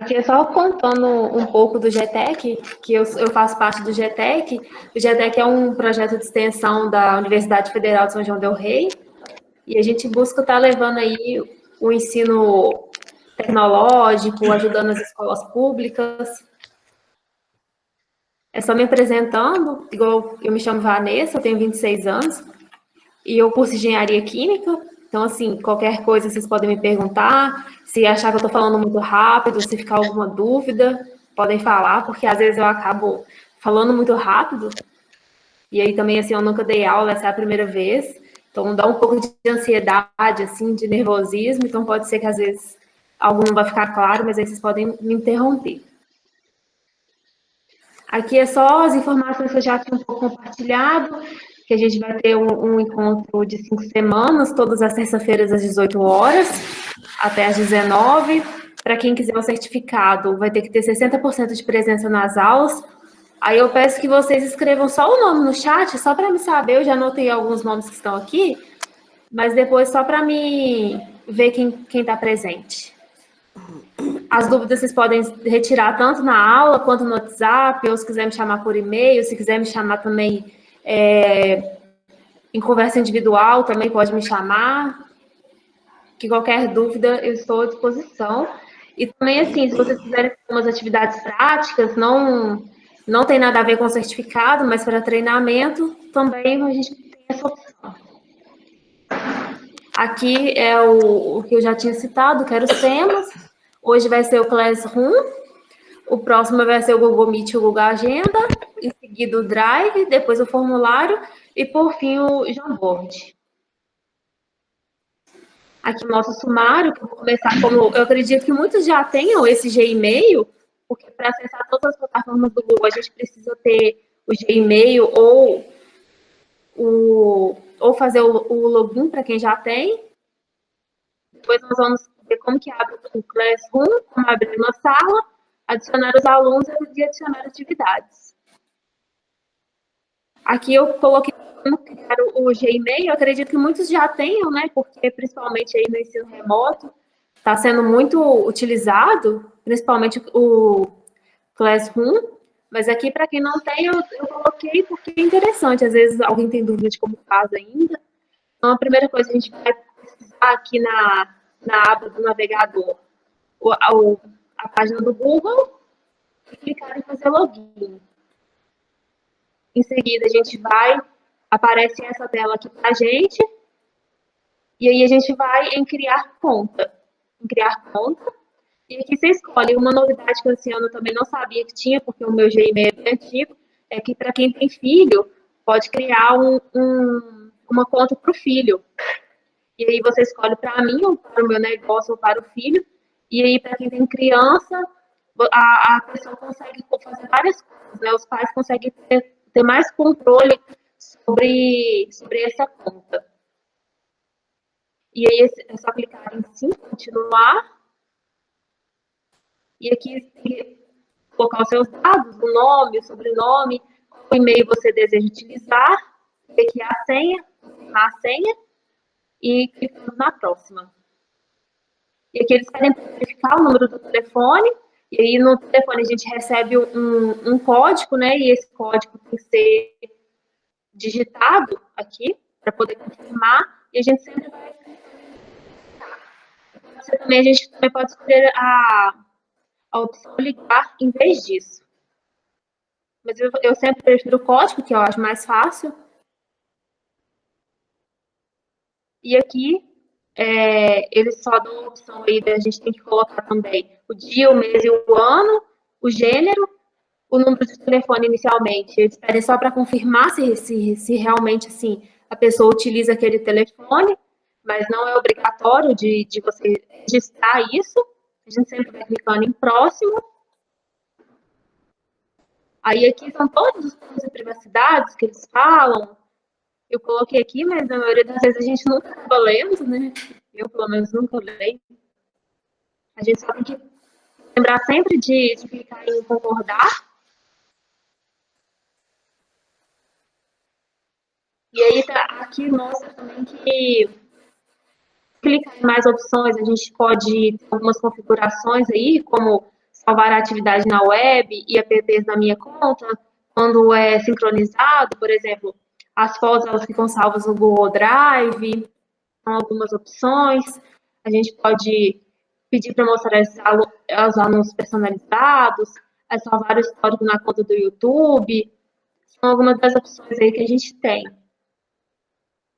Aqui é só contando um pouco do GTEC, que eu faço parte do GTEC. O GTEC é um projeto de extensão da Universidade Federal de São João del Rei, e a gente busca estar levando aí o ensino tecnológico, ajudando as escolas públicas. É só me apresentando, igual eu me chamo Vanessa, eu tenho 26 anos, e eu curso engenharia química. Então, assim, qualquer coisa vocês podem me perguntar. Se achar que eu estou falando muito rápido, se ficar alguma dúvida, podem falar, porque às vezes eu acabo falando muito rápido. E aí também, assim, eu nunca dei aula, essa é a primeira vez. Então, dá um pouco de ansiedade, assim, de nervosismo. Então, pode ser que às vezes algo não vai ficar claro, mas aí vocês podem me interromper. Aqui é só as informações que eu já tinha um pouco compartilhado, que a gente vai ter um encontro de 5 semanas, todas as terças-feiras às 18 horas, até às 19. Para quem quiser o certificado, vai ter que ter 60% de presença nas aulas. Aí eu peço que vocês escrevam só o nome no chat, só para me saber, eu já anotei alguns nomes que estão aqui, mas depois só para me ver quem está presente. As dúvidas vocês podem retirar tanto na aula quanto no WhatsApp, ou se quiser me chamar por e-mail, se quiser me chamar também em conversa individual, também pode me chamar. Que qualquer dúvida eu estou à disposição. E também, assim, se vocês quiserem fazer umas atividades práticas, não tem nada a ver com certificado, mas para treinamento, também a gente tem essa opção. Aqui é o que eu já tinha citado, que eram os temas. Hoje vai ser o Classroom, o próximo vai ser o Google Meet e o Google Agenda, em seguida o Drive, depois o formulário e, por fim, o Jamboard. Aqui mostra o sumário, que eu vou começar como... Eu acredito que muitos já tenham esse Gmail, porque para acessar todas as plataformas do Google, a gente precisa ter o Gmail ou fazer o login para quem já tem. Depois nós vamos ver como que abre o Classroom, como abrir uma sala, adicionar os alunos e adicionar atividades. Aqui eu coloquei como criar o Gmail, eu acredito que muitos já tenham, né? Porque principalmente aí no ensino remoto está sendo muito utilizado, principalmente o Classroom. Mas aqui, para quem não tem, eu coloquei porque é interessante. Às vezes alguém tem dúvida de como faz ainda. Então, a primeira coisa que a gente vai pesquisar aqui na aba do navegador a página do Google e clicar em fazer login. Em seguida, a gente aparece essa tela aqui para a gente, e aí a gente vai em criar conta. E aqui você escolhe. Uma novidade que esse ano eu também não sabia que tinha, porque o meu Gmail é bem antigo, é que para quem tem filho, pode criar uma conta para o filho. E aí você escolhe para mim, ou para o meu negócio, ou para o filho. E aí, para quem tem criança, a pessoa consegue fazer várias coisas, né? Os pais conseguem ter mais controle sobre essa conta. E aí é só clicar em sim, continuar. E aqui tem que colocar os seus dados, o nome, o sobrenome, o e-mail você deseja utilizar, aqui a senha, confirmar a senha e clicamos na próxima. E aqui eles querem verificar o número do telefone, e aí no telefone a gente recebe um código, né? E esse código tem que ser digitado aqui para poder confirmar, e a gente sempre vai. A gente também pode escolher a opção ligar em vez disso. Mas eu sempre prefiro o código, que eu acho mais fácil. E aqui eles só dão a opção aí da gente tem que colocar também o dia, o mês e o ano, o gênero, o número de telefone inicialmente. Eles pedem só para confirmar se realmente assim a pessoa utiliza aquele telefone, mas não é obrigatório de você registrar isso. A gente sempre vai clicando em próximo. Aí aqui são todos os pontos de privacidade que eles falam. Eu coloquei aqui, mas na maioria das vezes a gente nunca acaba lendo, né? Eu, pelo menos, nunca leio. A gente só tem que lembrar sempre de clicar em concordar. E aí, aqui mostra também que clicar em mais opções, a gente pode ter algumas configurações aí, como salvar a atividade na web e apps na minha conta, quando é sincronizado, por exemplo, as fotos elas ficam salvas no Google Drive, com algumas opções. A gente pode pedir para mostrar os anúncios personalizados, salvar o histórico na conta do YouTube. São algumas das opções aí que a gente tem.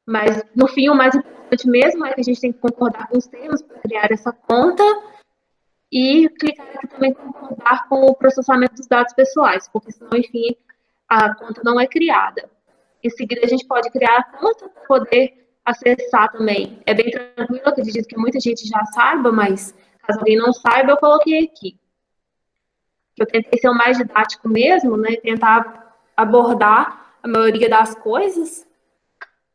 Mas, no fim, o mais importante mesmo é que a gente tem que concordar com os termos para criar essa conta e clicar aqui também concordar com o processamento dos dados pessoais, porque senão, enfim, a conta não é criada. Em seguida, a gente pode criar a conta para poder acessar também. É bem tranquilo, acredito que muita gente já saiba, mas caso alguém não saiba, eu coloquei aqui. Eu tentei ser o mais didático mesmo, né? Tentar abordar a maioria das coisas.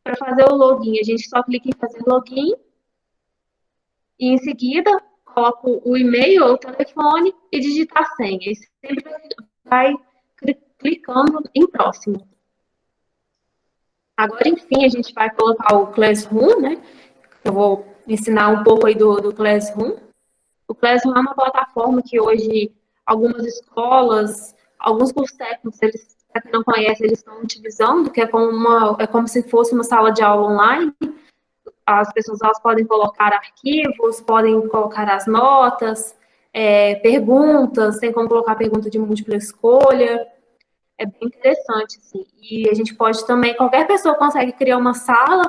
Para fazer o login, a gente só clica em fazer login e em seguida coloco o e-mail ou o telefone e digita a senha. E sempre vai clicando em próximo. Agora, enfim, a gente vai colocar o Classroom, né? Eu vou ensinar um pouco aí do Classroom. O Classroom é uma plataforma que hoje algumas escolas, alguns cursos técnicos, eles, para quem não conhece, eles estão utilizando, que é como se fosse uma sala de aula online. As pessoas elas podem colocar arquivos, podem colocar as notas, perguntas, tem como colocar pergunta de múltipla escolha. É bem interessante, assim. E a gente pode também, qualquer pessoa consegue criar uma sala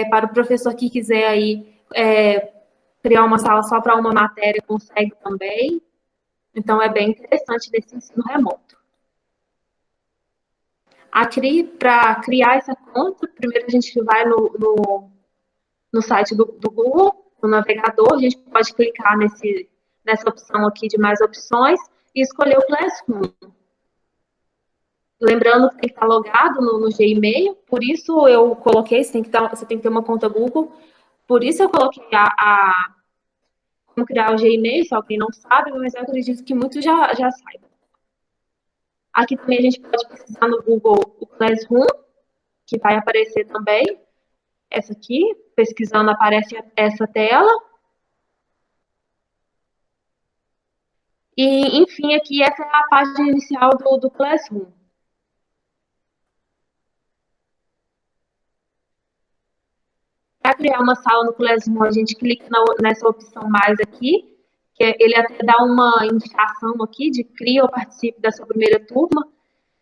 para o professor que quiser aí criar uma sala só para uma matéria, consegue também. Então, é bem interessante desse ensino remoto. Para criar essa conta, primeiro a gente vai no site do Google, no navegador, a gente pode clicar nessa opção aqui de mais opções e escolher o Classroom. Lembrando que tem que estar logado no Gmail, por isso eu coloquei, você tem que ter uma conta Google, por isso eu coloquei como criar o Gmail, se alguém não sabe, mas eu acredito que muitos já saibam. Aqui também a gente pode pesquisar no Google o Classroom, que vai aparecer também. Essa aqui, pesquisando, aparece essa tela. E, enfim, aqui essa é a página inicial do Classroom. Para criar uma sala no Classroom, a gente clica nessa opção mais aqui, que ele até dá uma indicação aqui de cria ou participe da sua primeira turma.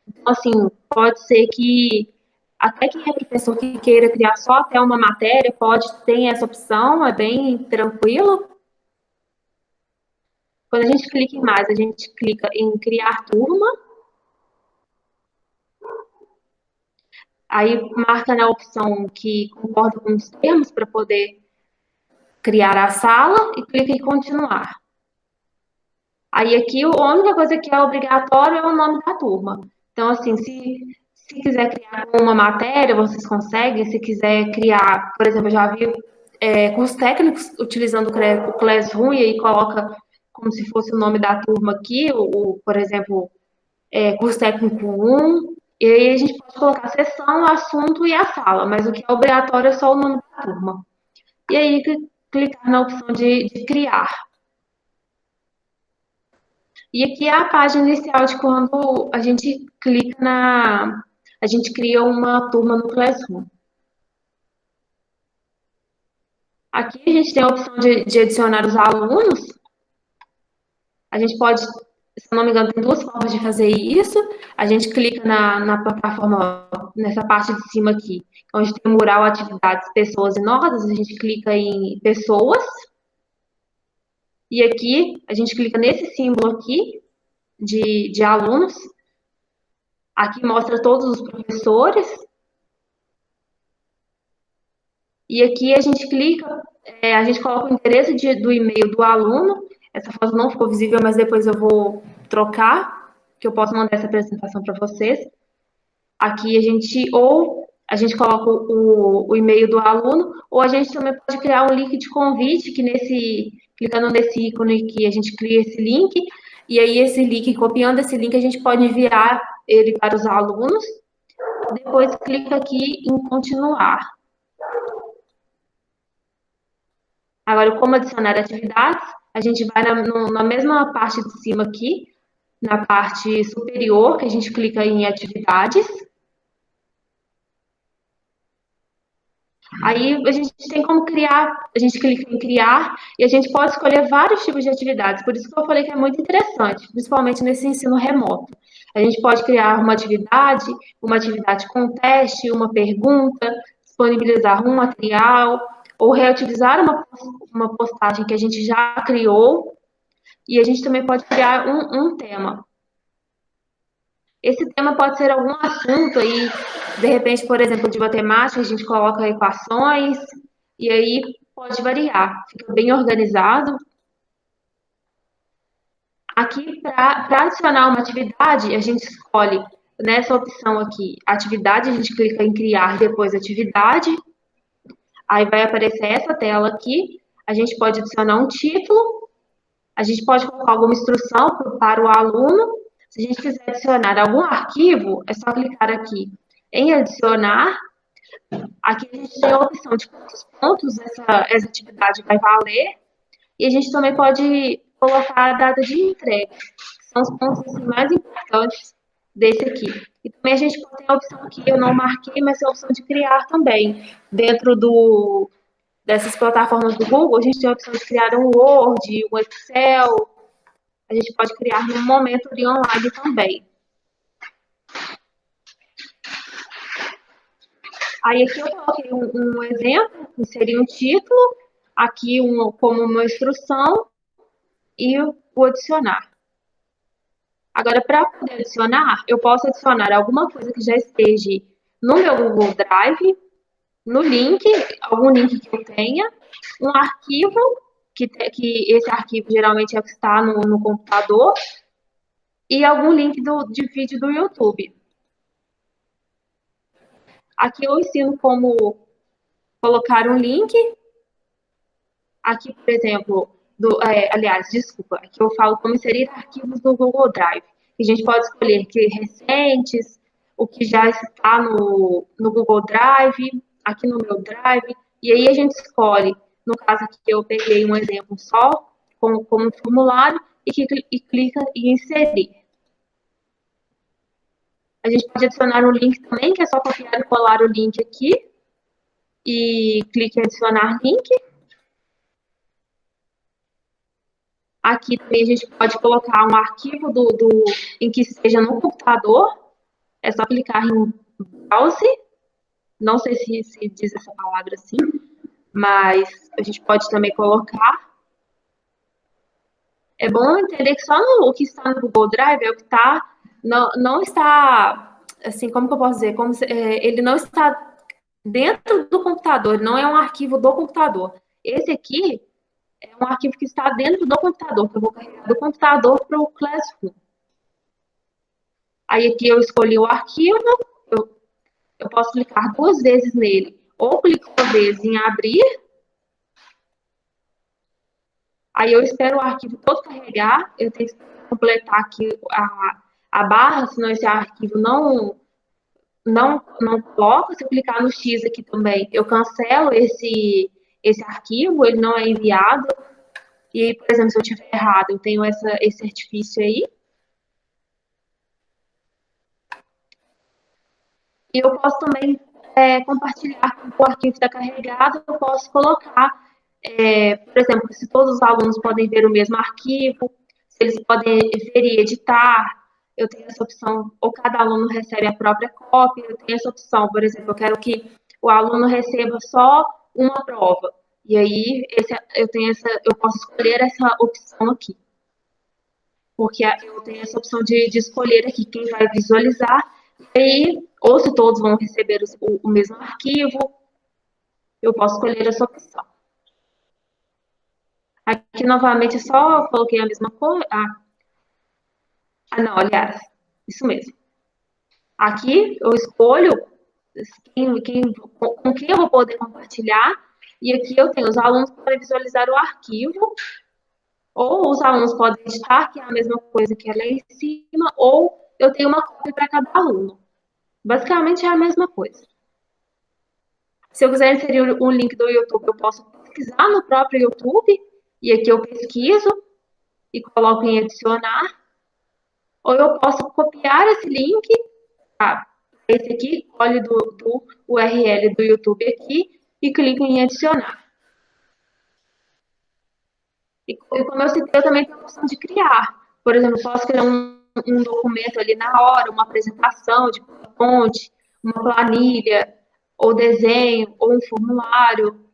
Então, assim, pode ser que até quem é professor que queira criar só até uma matéria, pode ter essa opção, é bem tranquilo. Quando a gente clica em mais, a gente clica em criar turma. Aí marca na opção que concorda com os termos para poder criar a sala e clica em continuar. Aí aqui a única coisa que é obrigatório é o nome da turma. Então, assim, se quiser criar uma matéria, vocês conseguem. Se quiser criar, por exemplo, eu já vi cursos técnicos utilizando o Classroom e aí coloca como se fosse o nome da turma aqui, por exemplo, curso técnico 1, e aí a gente pode colocar a sessão, o assunto e a sala, mas o que é obrigatório é só o nome da turma. E aí clicar na opção de criar. E aqui é a página inicial de quando a gente clica a gente cria uma turma no Classroom. Aqui a gente tem a opção de adicionar os alunos. A gente pode, se não me engano, tem duas formas de fazer isso. A gente clica na plataforma, nessa parte de cima aqui, onde tem mural, atividades, pessoas e notas. A gente clica em pessoas. E aqui, a gente clica nesse símbolo aqui, de alunos. Aqui mostra todos os professores. E aqui a gente clica, a gente coloca o endereço do e-mail do aluno. Essa foto não ficou visível, mas depois eu vou trocar, que eu posso mandar essa apresentação para vocês. Aqui a gente coloca o e-mail do aluno, ou a gente também pode criar um link de convite, clicando nesse ícone aqui, a gente cria esse link, e aí esse link, copiando esse link, a gente pode enviar ele para os alunos. Depois clica aqui em continuar. Agora, como adicionar atividades? A gente vai na mesma parte de cima aqui, na parte superior, que a gente clica em atividades. Aí a gente tem como criar, a gente clica em criar e a gente pode escolher vários tipos de atividades. Por isso que eu falei que é muito interessante, principalmente nesse ensino remoto. A gente pode criar uma atividade com teste, uma pergunta, disponibilizar um material, ou reutilizar uma postagem que a gente já criou. E a gente também pode criar um tema. Esse tema pode ser algum assunto aí, de repente, por exemplo, de matemática, a gente coloca equações, e aí pode variar, fica bem organizado. Aqui, para adicionar uma atividade, a gente escolhe nessa opção aqui, atividade, a gente clica em criar depois atividade, aí vai aparecer essa tela aqui, a gente pode adicionar um título, a gente pode colocar alguma instrução para o aluno. Se a gente quiser adicionar algum arquivo, é só clicar aqui em adicionar. Aqui a gente tem a opção de quantos pontos essa atividade vai valer. E a gente também pode colocar a data de entrega, que são os pontos assim, mais importantes desse aqui. E também a gente tem a opção aqui, eu não marquei, mas é a opção de criar também. Dentro dessas plataformas do Google, a gente tem a opção de criar um Word, um Excel, a gente pode criar no momento ali online também. Aí aqui eu coloquei um exemplo, que seria um título, aqui como uma instrução e o adicionar. Agora, para poder adicionar, eu posso adicionar alguma coisa que já esteja no meu Google Drive, no link, algum link que eu tenha, um arquivo, que esse arquivo geralmente é o que está no computador, e algum link de vídeo do YouTube. Aqui eu ensino como colocar um link. Aqui, por exemplo, aliás, desculpa, aqui eu falo como inserir arquivos no Google Drive. A gente pode escolher que recentes, o que já está no Google Drive, aqui no meu Drive, e aí a gente escolhe, no caso aqui eu peguei um exemplo só, como um formulário, e clica em inserir. A gente pode adicionar um link também, que é só copiar e colar o link aqui, e clique em adicionar link. Aqui também a gente pode colocar um arquivo em que esteja no computador. É só clicar em browse. Não sei se diz essa palavra assim, mas a gente pode também colocar. É bom entender que só o que está no Google Drive é o que está. Não está. Assim, como que eu posso dizer? Ele não está dentro do computador, não é um arquivo do computador. Esse aqui é um arquivo que está dentro do computador, que eu vou carregar do computador para o Classroom. Aí aqui eu escolhi o arquivo, eu posso clicar 2 vezes nele, ou clico uma vez em abrir, aí eu espero o arquivo todo carregar, eu tenho que completar aqui a barra, senão esse arquivo não coloca. Se eu clicar no X aqui também, eu cancelo esse arquivo, ele não é enviado. E aí, por exemplo, se eu tiver errado, eu tenho esse artifício aí. E eu posso também compartilhar o arquivo está carregado, eu posso colocar, por exemplo, se todos os alunos podem ver o mesmo arquivo, se eles podem ver e editar, eu tenho essa opção, ou cada aluno recebe a própria cópia, eu tenho essa opção, por exemplo, eu quero que o aluno receba só uma prova, e aí eu posso escolher essa opção aqui, porque eu tenho essa opção de escolher aqui quem vai visualizar, e ou se todos vão receber o mesmo arquivo, eu posso escolher essa opção. Aqui, novamente, eu só coloquei a mesma coisa. Não, aliás, isso mesmo. Aqui eu escolho com quem eu vou poder compartilhar, e aqui eu tenho os alunos podem visualizar o arquivo, ou os alunos podem editar, que é a mesma coisa que é lá em cima, ou eu tenho uma cópia para cada aluno. Basicamente é a mesma coisa. Se eu quiser inserir um link do YouTube, eu posso pesquisar no próprio YouTube E aqui eu pesquiso e coloco em adicionar, ou eu posso copiar esse link, tá? Esse aqui, olho do URL do YouTube aqui e clico em adicionar. E como eu citei, eu também tenho a opção de criar. Por exemplo, eu posso criar um documento ali na hora, uma apresentação de PowerPoint, uma planilha, ou desenho, ou um formulário.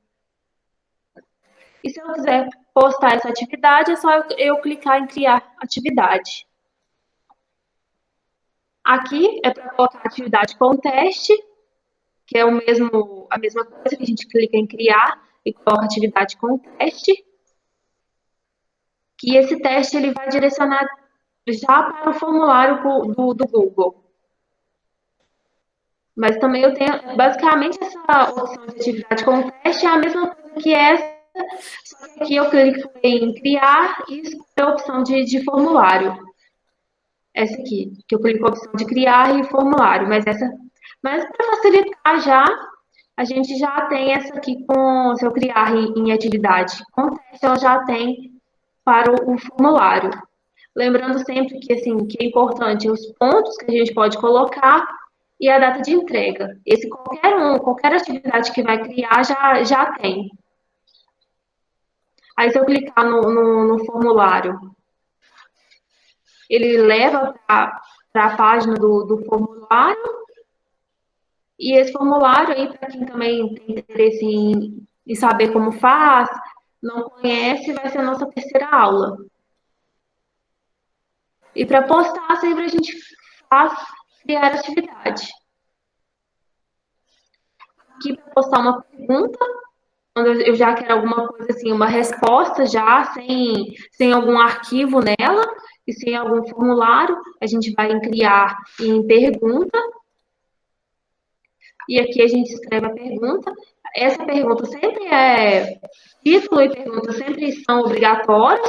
E se eu quiser postar essa atividade, é só eu clicar em criar atividade. Aqui é para colocar atividade com teste, que é a mesma coisa que a gente clica em criar e coloca atividade com teste. Que esse teste ele vai direcionar já para o formulário do Google. Mas também eu tenho, basicamente, essa opção de atividade com teste é a mesma coisa que essa, só que aqui eu clico em criar e escolho a opção de formulário. Essa aqui, que eu clico a opção de criar e formulário, mas para facilitar já, a gente já tem essa aqui se eu criar em atividade com teste, ela já tem para o formulário. Lembrando sempre que, assim, que é importante os pontos que a gente pode colocar e a data de entrega. Esse qualquer atividade que vai criar já tem. Aí se eu clicar no formulário, ele leva para a página do formulário. E esse formulário aí, para quem também tem interesse em saber como faz, não conhece, vai ser a nossa terceira aula. E para postar, sempre a gente faz criar atividade. Aqui para postar uma pergunta, quando eu já quero alguma coisa assim, uma resposta já, sem algum arquivo nela e sem algum formulário, a gente vai em criar em pergunta. E aqui a gente escreve a pergunta. Essa pergunta sempre título e pergunta sempre são obrigatórios.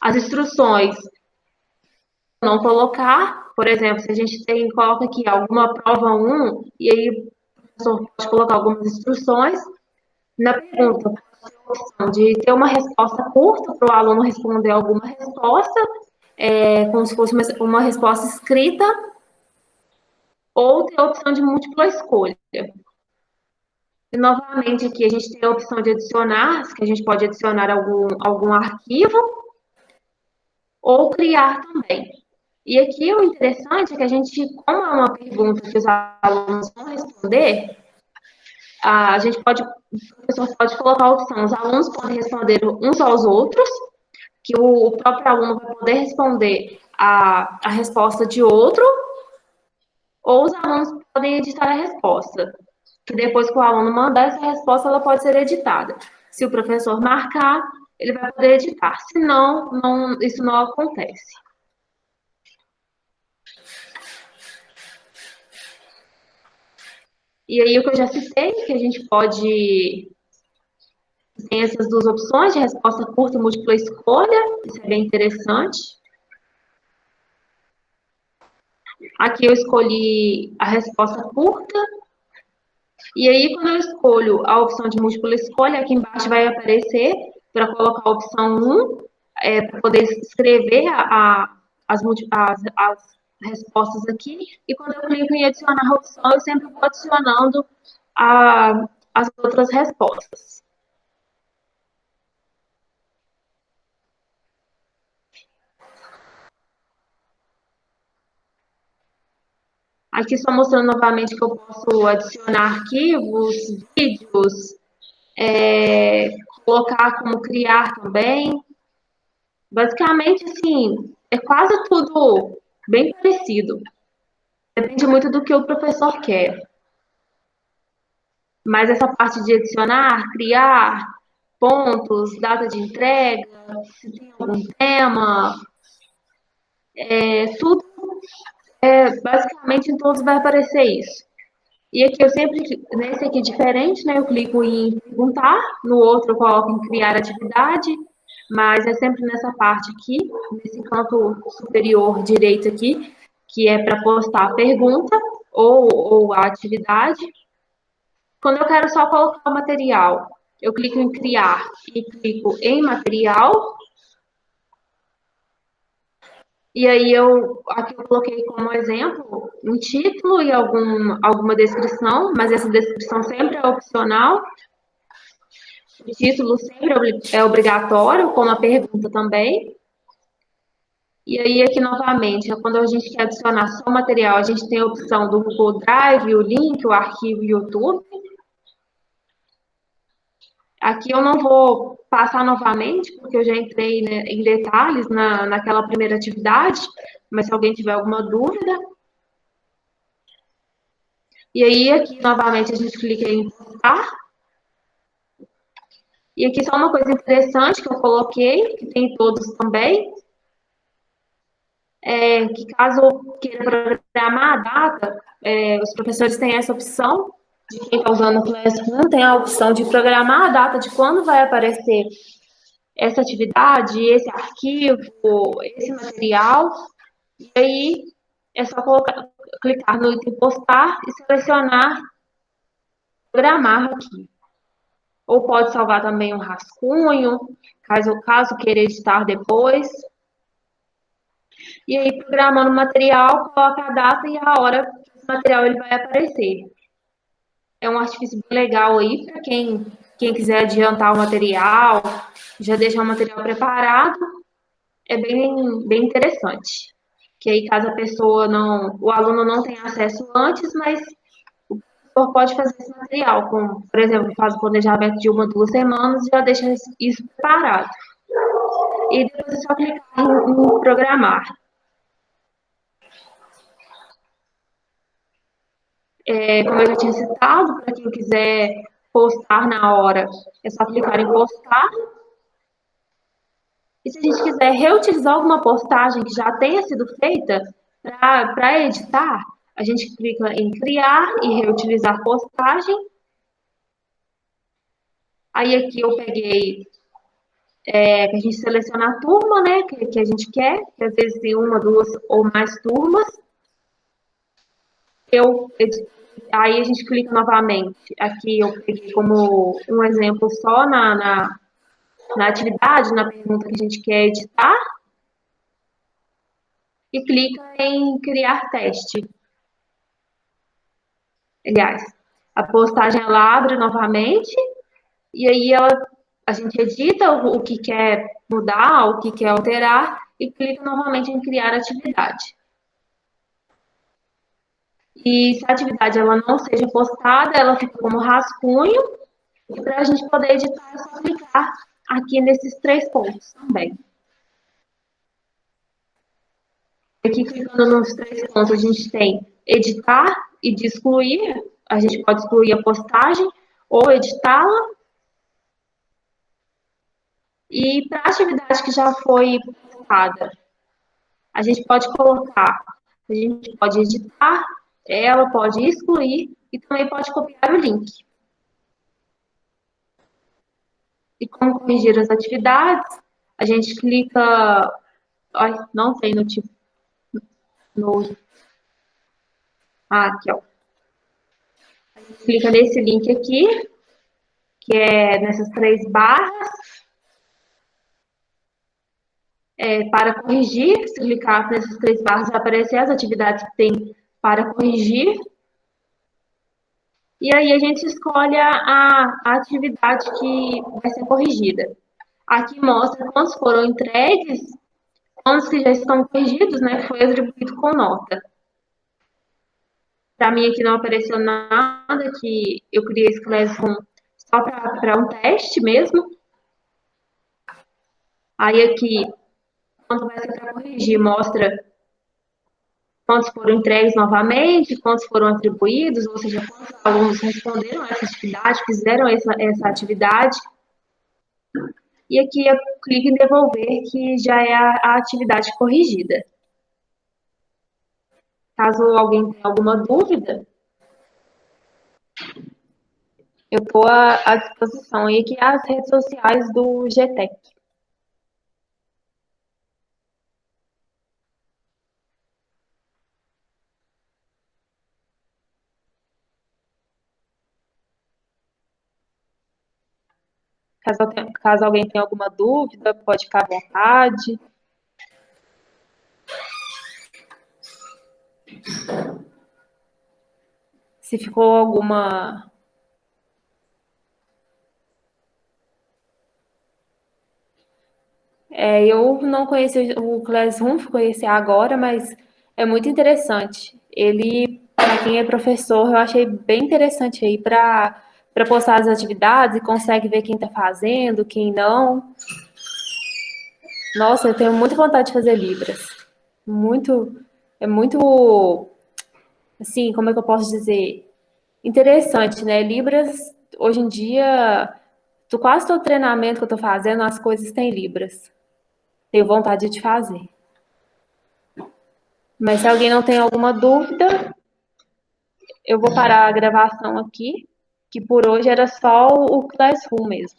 As instruções não colocar, por exemplo, se a gente coloca aqui alguma prova 1, e aí o professor pode colocar algumas instruções. Na pergunta, a opção de ter uma resposta curta para o aluno responder alguma resposta, como se fosse uma resposta escrita, ou ter a opção de múltipla escolha. E, novamente, aqui a gente tem a opção de adicionar, que a gente pode adicionar algum arquivo, ou criar também. E aqui o interessante é que a gente, como é uma pergunta que os alunos vão responder, o professor pode colocar a opção, os alunos podem responder uns aos outros, que o próprio aluno vai poder responder a resposta de outro, ou os alunos podem editar a resposta, que depois que o aluno mandar essa resposta, ela pode ser editada. Se o professor marcar, ele vai poder editar. Se não, isso não acontece. E aí o que eu já citei, que a gente pode tem essas duas opções de resposta curta e múltipla escolha, isso é bem interessante. Aqui eu escolhi a resposta curta, e aí quando eu escolho a opção de múltipla escolha, aqui embaixo vai aparecer para colocar a opção 1, para poder escrever as respostas aqui, e quando eu clico em adicionar a opção, eu sempre vou adicionando as outras respostas. Aqui só mostrando novamente que eu posso adicionar arquivos, vídeos, colocar como criar também. Basicamente, assim, é quase tudo bem parecido. Depende muito do que o professor quer. Mas essa parte de adicionar, criar, pontos, data de entrega, se tem algum tema, tudo, basicamente em todos vai aparecer isso. E aqui eu sempre, nesse aqui diferente, né? Eu clico em perguntar, no outro eu coloco em criar atividade, mas é sempre nessa parte aqui, nesse canto superior direito aqui, que é para postar a pergunta ou a atividade. Quando eu quero só colocar o material, eu clico em criar e clico em material. E aí aqui eu coloquei como exemplo um título e alguma descrição, mas essa descrição sempre é opcional. O título sempre é obrigatório, como a pergunta também. E aí, aqui novamente, quando a gente quer adicionar só o material, a gente tem a opção do Google Drive, o link, o arquivo YouTube. Aqui eu não vou passar novamente, porque eu já entrei, né, em detalhes naquela primeira atividade, mas se alguém tiver alguma dúvida. E aí, aqui novamente, a gente clica em postar. E aqui só uma coisa interessante que eu coloquei, que tem todos também, que caso queira programar a data, os professores têm essa opção, de quem está usando o Classroom, tem a opção de programar a data de quando vai aparecer essa atividade, esse arquivo, esse material, e aí é só clicar no item postar e selecionar programar aqui. Ou pode salvar também um rascunho, caso queira editar depois. E aí, programando o material, coloca a data e a hora que esse material ele vai aparecer. É um artifício bem legal aí para quem quiser adiantar o material, já deixar o material preparado, é bem interessante. Que aí, caso a pessoa o aluno não tenha acesso antes, mas o professor pode fazer esse material, como, por exemplo, faz o planejamento de 1, 2 semanas e já deixa isso preparado. E depois é só clicar em programar. Como eu já tinha citado, para quem quiser postar na hora, é só clicar em postar. E se a gente quiser reutilizar alguma postagem que já tenha sido feita para editar, a gente clica em criar e reutilizar postagem. Aí aqui eu peguei, que a gente seleciona a turma, né, que a gente quer, que às vezes tem 1, 2 ou mais turmas. Aí a gente clica novamente. Aqui eu peguei como um exemplo só na atividade, na pergunta que a gente quer editar, e clica em criar teste. Aliás, a postagem ela abre novamente, e aí a gente edita o que quer mudar, o que quer alterar, e clica novamente em criar atividade. E se a atividade ela não seja postada, ela fica como rascunho, e para a gente poder editar é só clicar aqui nesses 3 pontos também. Aqui, clicando nos 3 pontos, a gente tem editar e de excluir. A gente pode excluir a postagem ou editá-la. E para a atividade que já foi postada, a gente pode colocar, a gente pode editar, ela pode excluir e também pode copiar o link. E como corrigir as atividades, a gente clica, não tem no tipo, aqui, ó. A gente clica nesse link aqui, que é nessas 3 barras, para corrigir. Se clicar nessas 3 barras, vai aparecer as atividades que tem para corrigir. E aí a gente escolhe a atividade que vai ser corrigida. Aqui mostra quantos foram entregues, quantos que já estão corrigidos, né, que foi atribuído com nota. Para mim aqui não apareceu nada, que eu criei esse Classroom só para um teste mesmo. Aí aqui, quando vai ser para corrigir, mostra quantos foram entregues novamente, quantos foram atribuídos, ou seja, quantos alunos responderam essa atividade, fizeram essa atividade. E aqui eu clico em devolver, que já é a atividade corrigida. Caso alguém tenha alguma dúvida, eu estou à disposição. E aqui as redes sociais do GTEC. Caso alguém tenha alguma dúvida, pode ficar à vontade. Se ficou alguma. Eu não conheci o Classroom, fui conhecer agora, mas é muito interessante. Ele, para quem é professor, eu achei bem interessante aí para postar as atividades e consegue ver quem está fazendo, quem não. Nossa, eu tenho muita vontade de fazer Libras. Muito, é muito, assim, como é que eu posso dizer? Interessante, né? Libras, hoje em dia, quase todo treinamento que eu estou fazendo, as coisas têm Libras. Tenho vontade de fazer. Mas se alguém não tem alguma dúvida, eu vou parar a gravação aqui, que por hoje era só o Classroom mesmo.